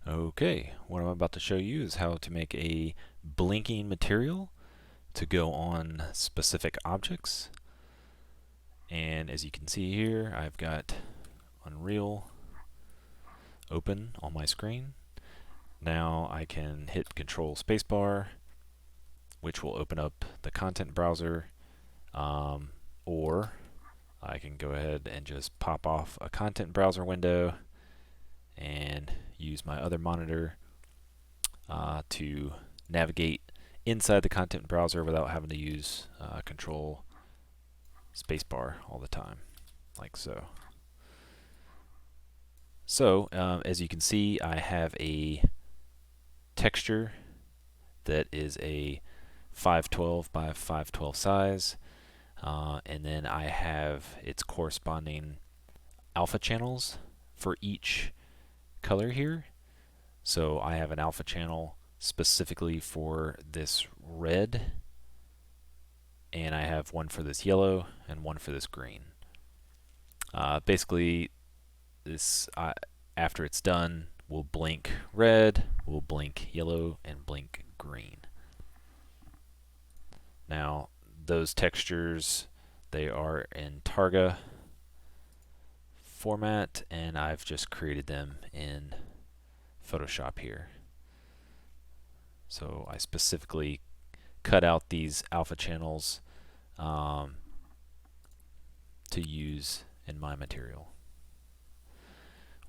Okay, what I'm about to show you is how to make a blinking material to go on specific objects. And as you can see here, I've got Unreal open on my screen. Now I can hit Control Spacebar, which will open up the content browser, or I can go ahead and just pop off a content browser window and use my other monitor to navigate inside the content browser without having to use Control Spacebar all the time, like so. So as you can see, I have a texture that is a 512 by 512 size, and then I have its corresponding alpha channels for each color here. So I have an alpha channel specifically for this red, and I have one for this yellow and one for this green. Basically, this after it's done will blink red, will blink yellow, and blink green. Now those textures, they are in Targa format, and I've just created them in Photoshop here. So I specifically cut out these alpha channels to use in my material,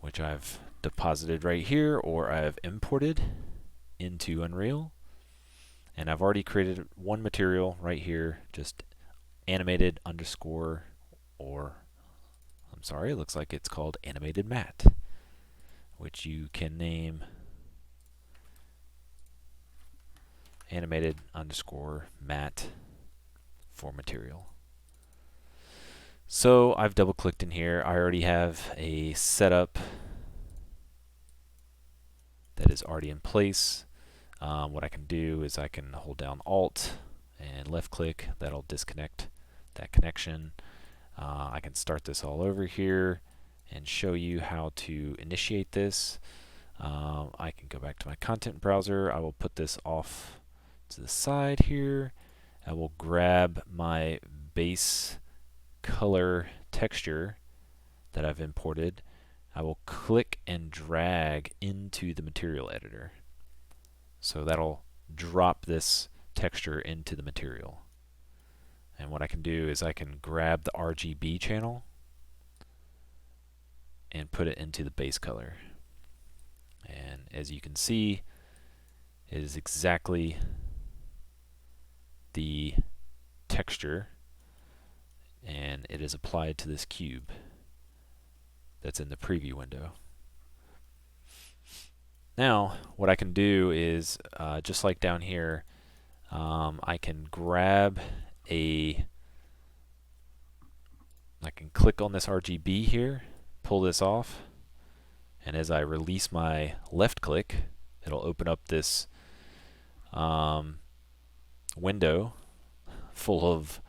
which I've deposited right here, or I've imported into Unreal. And I've already created one material right here, just animated underscore, or I'm sorry, it looks like it's called animated matte, which you can name animated underscore matte for material. So I've double clicked in here. I already have a setup that is already in place. What I can do is I can hold down Alt and left click. That'll disconnect that connection. I can start this all over here and show you how to initiate this. I can go back to my content browser. I will put this off to the side here. I will grab my base color texture that I've imported. I will click and drag into the material editor. So that'll drop this texture into the material. And what I can do is I can grab the RGB channel and put it into the base color. And as you can see, it is exactly the texture, and it is applied to this cube that's in the preview window. Now, what I can do is, just like down here, I can grab I can click on this RGB here, pull this off, and as I release my left click, it'll open up this window full of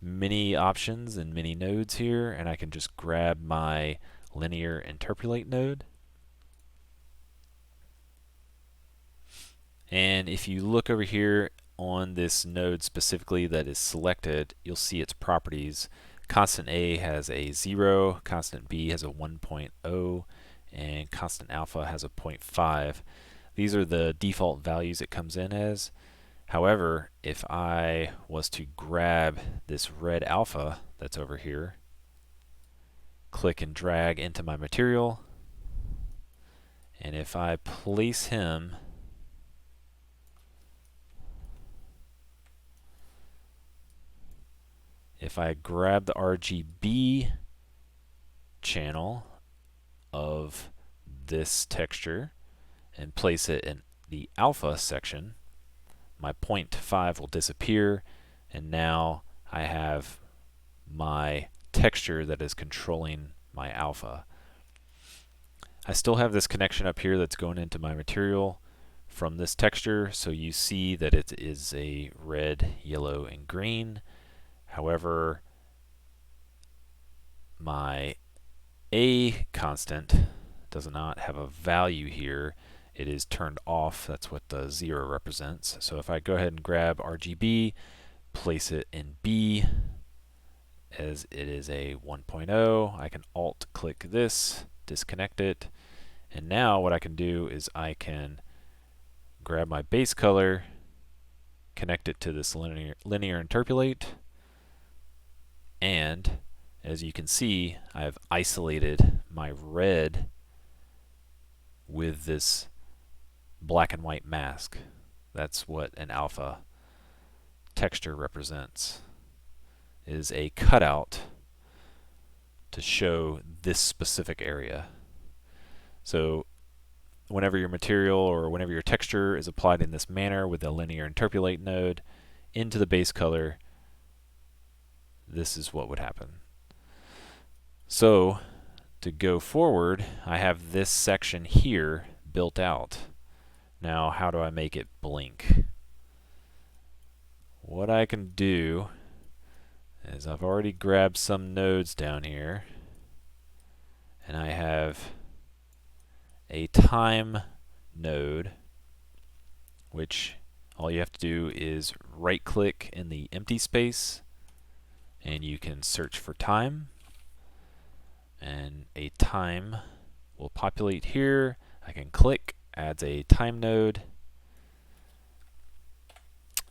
many options and many nodes here, and I can just grab my linear interpolate node. And if you look over here on this node specifically that is selected, you'll see its properties. Constant A has a 0, constant B has a 1.0, and constant alpha has a 0.5. These are the default values it comes in as. However, if I was to grab this red alpha that's over here, click and drag into my material, and if I place him if I grab the RGB channel of this texture and place it in the alpha section, my 0.5 will disappear, and now I have my texture that is controlling my alpha. I still have this connection up here that's going into my material from this texture, so you see that it is a red, yellow, and green. However, my A constant does not have a value here, it is turned off. That's what the 0 represents. So if I go ahead and grab RGB, place it in B, as it is a 1.0, I can Alt click this, disconnect it, and now what I can do is I can grab my base color, connect it to this linear interpolate, and as you can see, I've isolated my red with this black and white mask. That's what an alpha texture represents, is a cutout to show this specific area. So whenever your material or whenever your texture is applied in this manner with the linear interpolate node into the base color, this is what would happen. So to go forward, I have this section here built out. Now how do I make it blink? What I can do is I've already grabbed some nodes down here, and I have a time node, which all you have to do is right click in the empty space and you can search for time, and a time will populate here. I can click, adds a time node,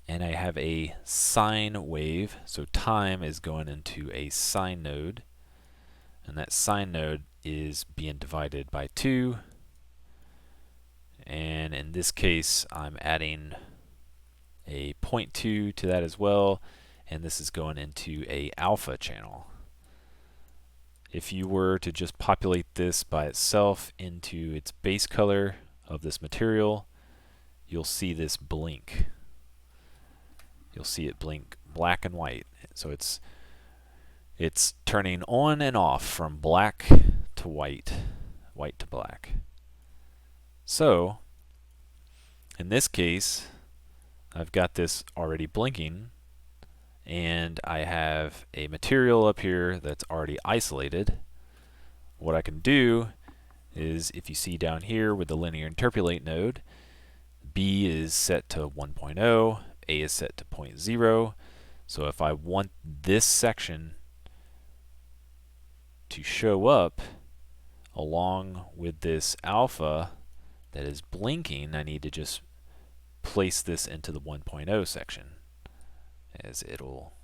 and I have a sine wave. So time is going into a sine node, and that sine node is being divided by 2. And in this case, I'm adding a 0.2 to that as well, and this is going into a alpha channel. If you were to just populate this by itself into its base color of this material, you'll see this blink. You'll see it blink black and white. So it's turning on and off from black to white, white to black. So in this case, I've got this already blinking, and I have a material up here that's already isolated. What I can do is, if you see down here with the linear interpolate node, B is set to 1.0, A is set to 0.0. So if I want this section to show up along with this alpha that is blinking, I need to just place this into the 1.0 section as it'll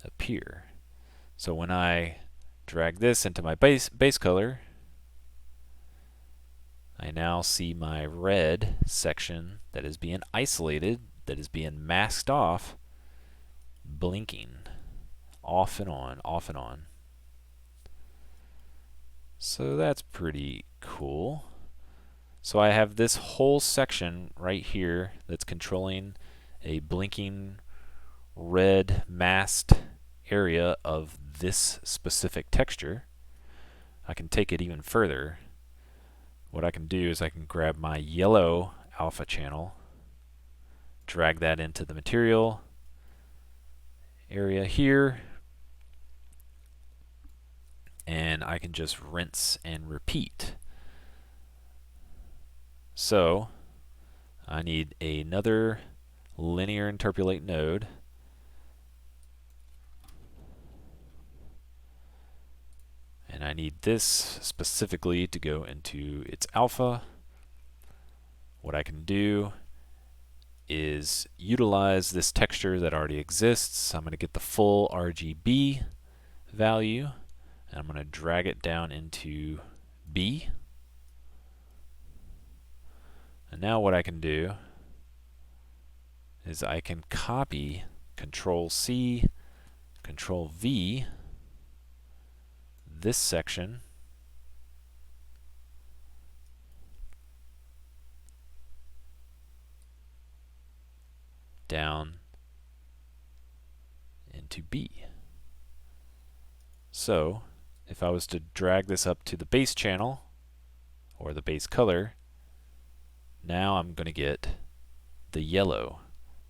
appear. So when I drag this into my base color, I now see my red section that is being isolated, that is being masked off, blinking off and on, off and on. So that's pretty cool. So I have this whole section right here that's controlling a blinking red masked area of this specific texture. I can take it even further. What I can do is I can grab my yellow alpha channel, drag that into the material area here, and I can just rinse and repeat. So I need another linear interpolate node, and I need this specifically to go into its alpha. What I can do is utilize this texture that already exists. I'm going to get the full RGB value, and I'm going to drag it down into B. And now what I can do is I can copy Control C, Control V, this section, down into B. So if I was to drag this up to the base channel or the base color, now I'm going to get the yellow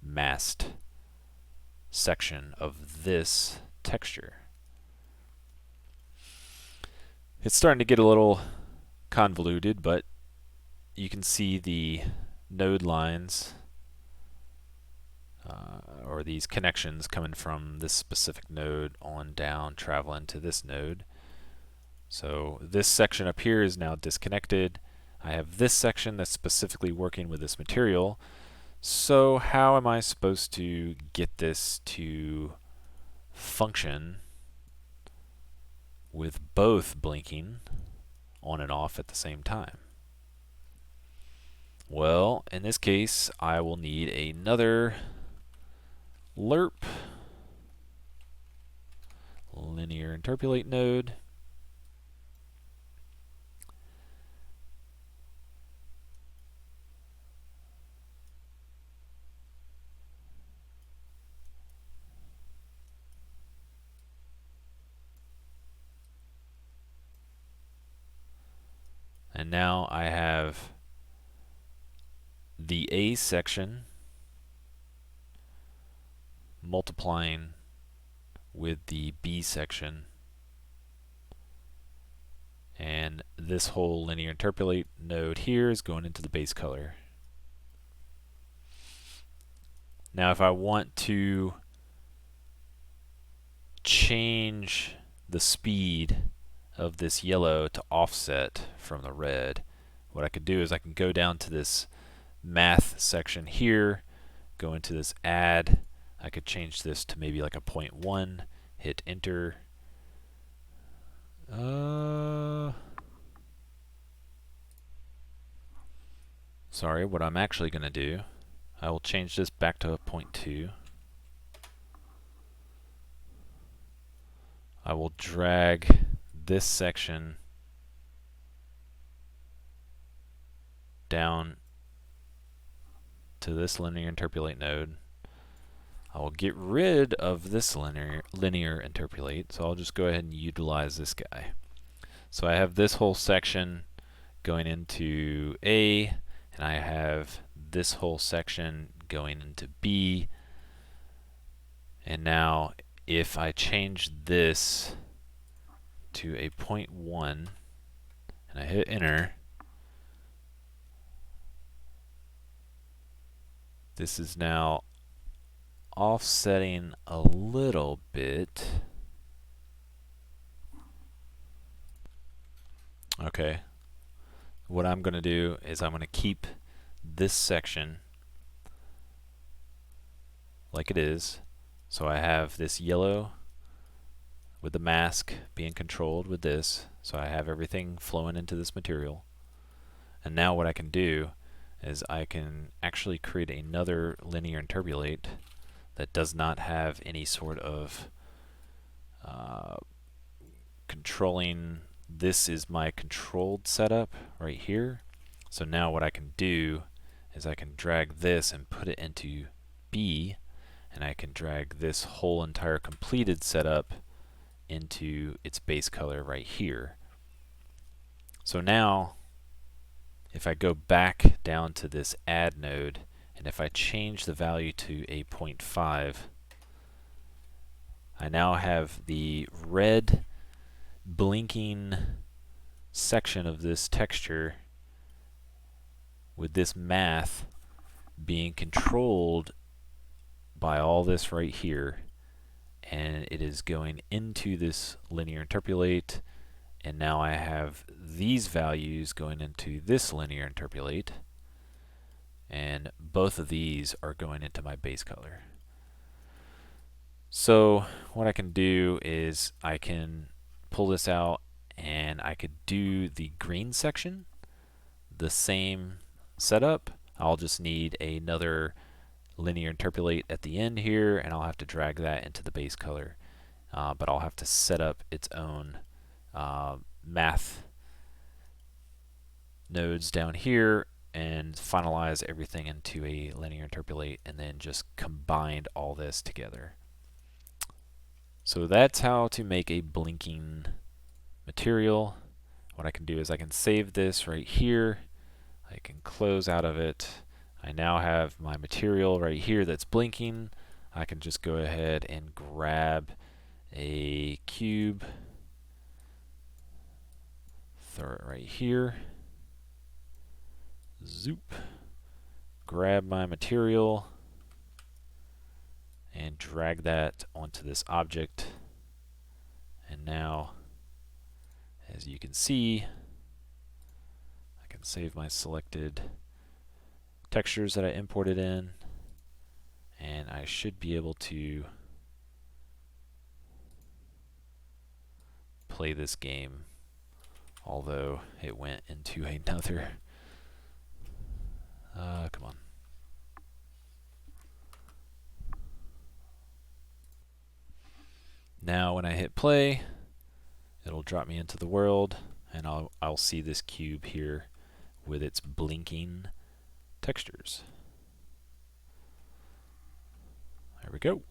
masked section of this texture. It's starting to get a little convoluted, but you can see the node lines or these connections coming from this specific node on down, traveling to this node. So this section up here is now disconnected. I have this section that's specifically working with this material. So how am I supposed to get this to function with both blinking on and off at the same time? Well, in this case, I will need another lerp, linear interpolate node. And now I have the A section multiplying with the B section, and this whole linear interpolate node here is going into the base color. Now if I want to change the speed of this yellow to offset from the red, what I could do is I can go down to this math section here, go into this add. I could change this to maybe like a 0.1, hit enter. Sorry, what I'm actually going to do, I will change this back to a 0.2. I will drag this section down to this linear interpolate node. I will get rid of this linear interpolate, so I'll just go ahead and utilize this guy. So I have this whole section going into A, and I have this whole section going into B. And now if I change this to a 0.1 and I hit enter, this is now offsetting a little bit. Okay, what I'm going to do is I'm going to keep this section like it is. So I have this yellow with the mask being controlled with this, so I have everything flowing into this material. And now what I can do is I can actually create another linear interpolate that does not have any sort of controlling. This is my controlled setup right here. So now what I can do is I can drag this and put it into B, and I can drag this whole entire completed setup into its base color right here. So now if I go back down to this add node, and if I change the value to a 0.5, I now have the red blinking section of this texture with this math being controlled by all this right here, and it is going into this linear interpolate, and now I have these values going into this linear interpolate, and both of these are going into my base color. So what I can do is I can pull this out and I could do the green section, the same setup. I'll just need another linear interpolate at the end here, and I'll have to drag that into the base color. But I'll have to set up its own math nodes down here and finalize everything into a linear interpolate, and then just combine all this together. So that's how to make a blinking material. What I can do is I can save this right here. I can close out of it. I now have my material right here that's blinking. I can just go ahead and grab a cube, throw it right here, Zoop. Grab my material and drag that onto this object. And now, as you can see, I can save my selected textures that I imported in, and I should be able to play this game, although it went into another. Come on. Now when I hit play, it'll drop me into the world, and I'll see this cube here with its blinking textures. There we go.